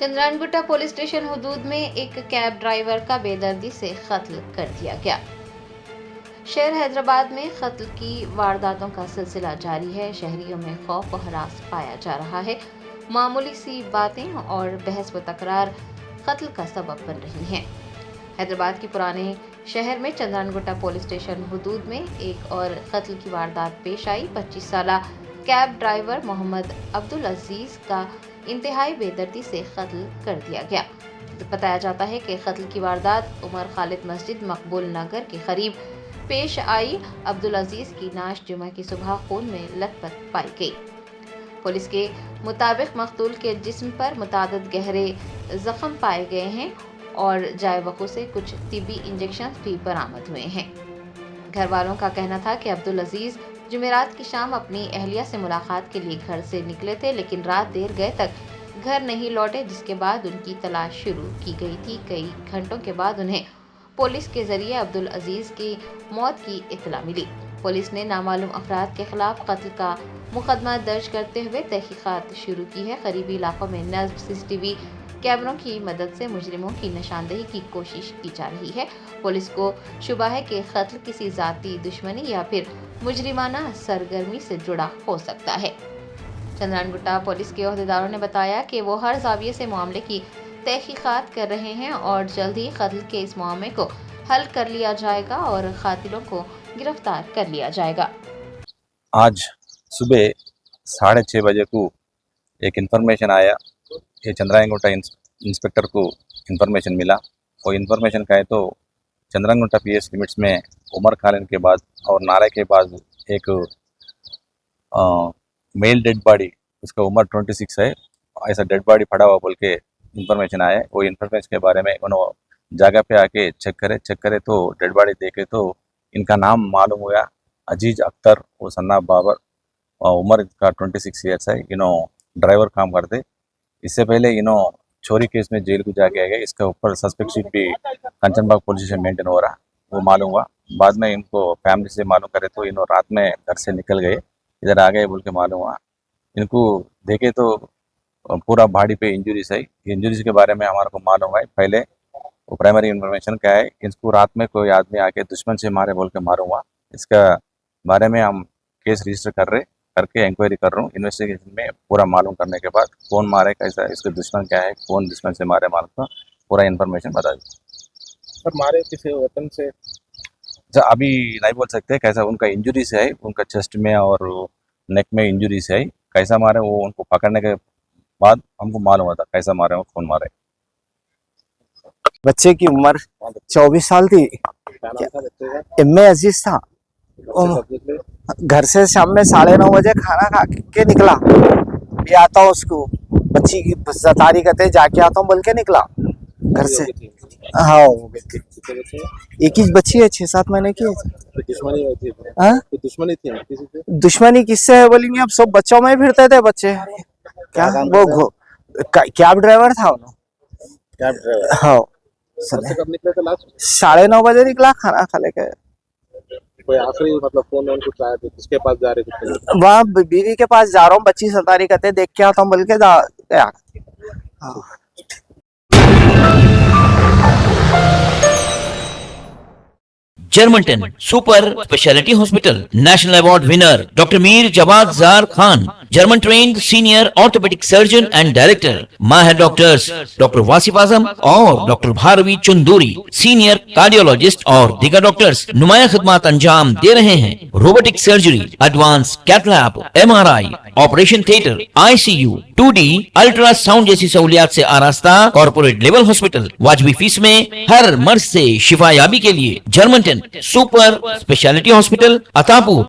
Chandrayangutta police station हुदूद में एक cab driver का बेदर्दी से कत्ल कर दिया गया। शहर हैदराबाद में कत्ल की वारदातों का सिलसिला जारी है। शहरियों में खौफ व हरास पाया जा रहा है। मामूली सी बातें और बहस व तकरार कत्ल का सबब बन रही हैं। हैदराबाद के पुराने शहर में चंद्रानगुट्टा पुलिस स्टेशन हुदूद में एक और कत्ल की वारदात पेश आई। 25 साला कैब ड्राइवर मोहम्मद अब्दुल अजीज का इंतहाई बेदर्दी से कत्ल कर दिया गया। बताया जाता है कि कत्ल की वारदात उमर खालिद मस्जिद मकबूल नगर के करीब पेश आई। अब्दुल अजीज की नाश जुमा की सुबह खून में लथपथ पाई गई। पुलिस के मुताबिक मकतूल के जिस्म पर मुतादिद गहरे जख्म पाए गए हैं और जाए वकू से कुछ तिब्बी इंजेक्शन भी बरामद हुए हैं। घर वालों का कहना था कि अब्दुल अजीज जुमेरात की शाम अपनी अहलिया से मुलाकात के लिए घर से निकले थे, लेकिन रात देर गए तक घर नहीं लौटे, जिसके बाद उनकी तलाश शुरू की गई थी। कई घंटों के बाद उन्हें पुलिस के जरिए अब्दुल अजीज की मौत की इत्तला मिली। पुलिस ने नामालूम अफराद के खिलाफ कत्ल का मुकदमा दर्ज करते हुए तहकीकात शुरू की है। करीबी इलाकों में नस्ब सीसीटीवी कैमरों की मदद से मुजरिमों की निशानदेही की कोशिश की जा रही है। पुलिस को शुबा है कि कत्ल किसी जाती दुश्मनी या फिर मुजरिमाना सरगर्मी से जुड़ा हो सकता है। चंद्रानगुट्टा पुलिस के ओहदेदारों ने बताया कि वो हर जाविये से मामले की तहकीकात कर रहे हैं और जल्द ही कत्ल के इस मामले को हल कर लिया जाएगा और कातिलों को गिरफ्तार कर लिया जाएगा। आज सुबह 6:30 बजे को एक इन्फॉर्मेशन आया। ये चंद्रानगुट्टा इंस्पेक्टर को इन्फॉर्मेशन मिला। वो इन्फॉर्मेशन का है तो चंद्रानगुट्टा पीएस लिमिट्स में उमर खालिद के बाद और नारे के बाद एक मेल डेड बॉडी, उसका उम्र 26 है, ऐसा डेड बॉडी पड़ा हुआ बोल के इन्फॉर्मेशन आया। वो इन्फॉर्मेशन के बारे में उन्होंने जगह पे आके चेक करे तो डेड बॉडी देखे तो इनका नाम मालूम हुआ अजीज अख्तर, वो सन्ना बाबर, उम्र का 26 ईयर्स है। ड्राइवर काम करते। इससे पहले चोरी केस में जेल को जाके आ गए। इसका ऊपर सस्पेक्ट शीट भी कंचनबाग पुलिस स्टेशन मेंटेन हो रहा, वो मालूम हुआ। बाद में इनको फैमिली से मालूम करे तो रात में घर से निकल गए, इधर आ गए बोल के मालूम हुआ। इनको देखे तो पूरा बॉडी पे इंजरीज है। इंजरीज के बारे में हमारे को मालूम है। पहले वो प्राइमरी इन्फॉर्मेशन क्या है, इसको रात में कोई आदमी आके दुश्मन से मारे बोल के मालूम हुआ। इसका बारे में हम केस रजिस्टर करके इंक्वायरी कर रहा हूँ। इन्वेस्टिगेशन में पूरा मालूम करने के बाद कौन मारे, कैसा, इसके दुश्मन क्या है, कौन दुश्मन से मारे, मालूम का पूरा इन्फॉर्मेशन बता दी। सर मारे किसी वेपन से अभी नहीं बोल सकते कैसा उनका इंजरीज है, उनका चेस्ट में और नेक में इंजरीज है। कैसा मारे वो उनको पकड़ने के बाद हमको मालूम होता कैसा मारे और कौन मारे। बच्चे की उम्र 24 साल थी। इम्मे अजीज था। घर से शाम में 9:30 बजे खाना खा के निकला। भी आता हूँ उसको बच्ची की सतारी कहते जाके आता हूँ बोल के निकला घर से। हाँ हो गई थी। एक ही बच्ची है, 6-7 महीने की है। दुश्मनी किससे है बोलेंगे, अब सब बच्चों में फिरते थे बच्चे। क्या वो कैब ड्राइवर था उन्होंने। हाँ 9:30 बजे निकला खाना खा लेके। कोई आखिरी मतलब फोन कुछ आया तो किसके पास जा रहे थे? वहाँ बीवी के पास जा रहा हूँ, बच्ची सतारी कहते देख के आता हूँ बोल के गया। Germanten super speciality hospital national award winner doctor Mir Jawad Jar Khan, German trained senior orthopaedic surgeon and director. माहिर डॉक्टर्स डॉक्टर वासिफ आजम और doctor Bharvi Chanduri, senior cardiologist और दीगर डॉक्टर्स नुमाया खिदमत अंजाम दे रहे हैं। Robotic surgery, advance cath lab, MRI, operation theatre, ICU, 2D ultrasound जैसी सहूलियात से आरास्ता कॉर्पोरेट लेवल हॉस्पिटल। वाजबी फीस में हर मर्ज से शिफायाबी के लिए Germanton super speciality hospital, Attapur.